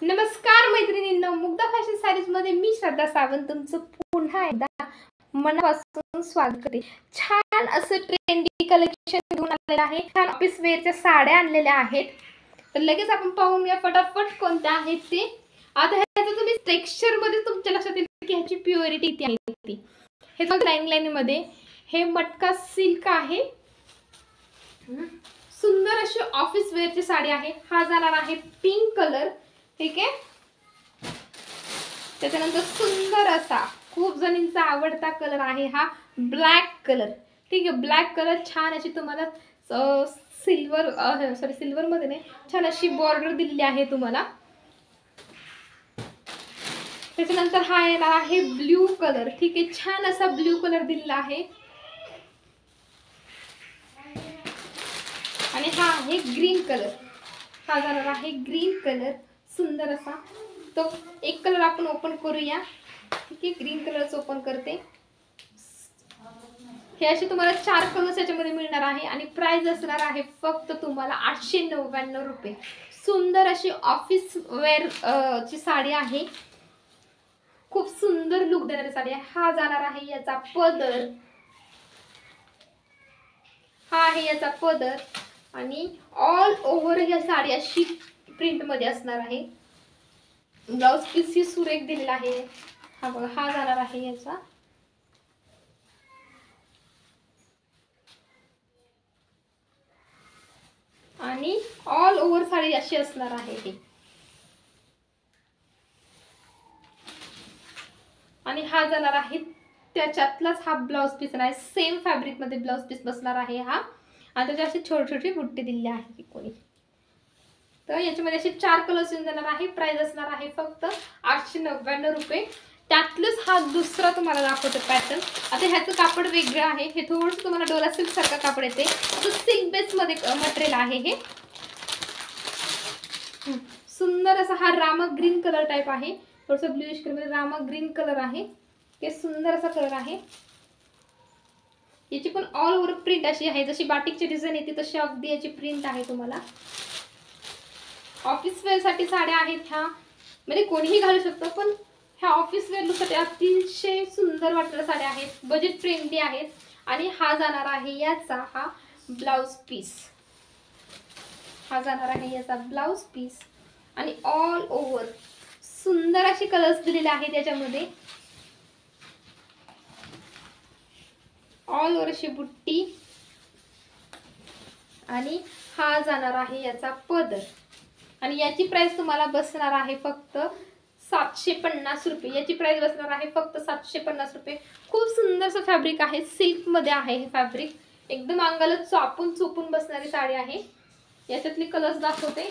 नमस्कार मैत्रिणींनो, Mugdha fashion sarees मध्ये मी श्रद्धा सावंत तुमचं पुन्हा एकदा मनापासून स्वागत करते। छान असं ट्रेंडी कलेक्शन घेऊन आलेलं आहे। छान ऑफिस वेअरच्या साड्या आणलेल्या आहेत। तर लगेच आपण पाहूया फटाफट कोणत्या आहेत ते। आता ह्याचं तुम्ही टेक्स्चर मध्ये तुमच्या लक्षात येईल की ह्याची प्युरिटी किती आहे ती। हे बघ लाईन मध्ये हे मटका सिल्क आहे। सुंदर अशी ऑफिस वेअरची साडी आहे। हा जाणार आहे पिंक कलर, ठीक आहे। त्याच्यानंतर सुंदर असा खूप जणींचा आवडता कलर आहे हा ब्लॅक कलर, ठीक आहे। ब्लॅक कलर छान अशी तुम्हाला सिल्वर मध्ये नाही, छान अशी बॉर्डर दिलेली आहे तुम्हाला। त्याच्यानंतर हा येणार आहे ब्ल्यू कलर, ठीक आहे। छान असा ब्ल्यू कलर दिलेला आहे आणि हा आहे ग्रीन कलर। हा जाणार आहे ग्रीन कलर, सुंदर असा। तो एक कलर आपण ओपन करूया, ठीक आहे। ग्रीन कलरच ओपन करते। हे असे तुम्हाला 4 कलर्स याच्यामध्ये मिळणार आहे आणि प्राइस असणार आहे फक्त तुम्हाला 899 रुपये। सुंदर अशी ऑफिस वेअर ची साडी आहे, खूप सुंदर लुक देणारी साडी आहे। हा जाणार आहे याचा पदर, हा आहे याचा पदर आणि ऑल ओव्हर ही साडी अशी प्रिंट मध्ये असणार आहे। ब्लाउज पीस ही सुरेख दिलेला आहे। हा बघा, हा जाणार आहे याचा आणि ऑल ओव्हर साडी अशी असणार आहे ही। आणि हा जाणार आहे त्याच्यातलाच हा ब्लाउज पीस आहे। सेम फॅब्रिक मध्ये ब्लाउज पीस बसणार आहे हा आणि त्याच्या अशी छोटी छोटी बुट्टी दिलेली आहे कोणी। तर याच्यामध्ये असे 4 कलर्स येऊन जाणार आहे। प्राइस असणार आहे फक्त 899 रुपये। त्यातलंच हा दुसरा तुम्हाला दाखवतो पॅटर्न। आता ह्याचं कापड वेगळं आहे, हे थोडंसं तुम्हाला डोला सिल्क सारखं कापड येते। तो सिल्क बेस मध्ये मटेरियल आहे हे। सुंदर असा हा रामा ग्रीन कलर टाइप आहे, थोडंसं ब्लूइश कलर मध्ये रामा ग्रीन कलर आहे। ते सुंदर असा कलर आहे। याची पण ऑल ओव्हर प्रिंट अशी आहे, जशी बाटिकची डिझाईन येते तशी अगदी याची प्रिंट आहे तुम्हाला। ऑफिस वेअर साठी साड्या आहेत ह्या, म्हणजे कोणीही घालू शकतो, पण ह्या ऑफिस वेअर लुक साठी अतिशय सुंदर वाटणाऱ्या साड्या आहेत, बजेट फ्रेंडली आहेत। आणि हा जाणार आहे याचा हा ब्लाउज पीस, हा जाणार आहे याचा ब्लाउज पीस आणि ऑल ओव्हर सुंदर अशी कलर्स दिलेले आहेत याच्यामध्ये। ऑल ओव्हर अशी बुट्टी आणि हा जाणार आहे याचा पदर आणि याची प्राइस तुम्हाला बसणार आहे फक्त 750 रुपये। याची प्राइस बसणार आहे फक्त 750 रुपये। खूप सुंदरसं फॅब्रिक आहे, सिल्क मध्ये आहे हे फॅब्रिक, एकदम अंगाला चापून चोपून बसणारी साडी आहे। याच्यातली कलर्स दाखवते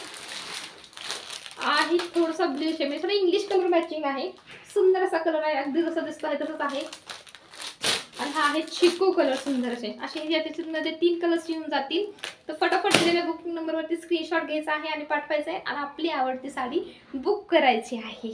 आहे, थोडासा ब्लू शेड म्हणजे थोडं इंग्लिश कलर मॅचिंग आहे। सुंदर असा कलर आहे, अगदी जसा दिसतो आहे तसंच आहे। आणि हा आहे चिकू कलर, सुंदर असे याच्यामध्ये 3 कलर्स येऊन जातील। तर फटाफट दिलेल्या बुकिंग नंबरवरती स्क्रीनशॉट घ्यायचा आहे आणि पाठवायचा आहे आणि आपली आवडती साडी बुक करायची आहे।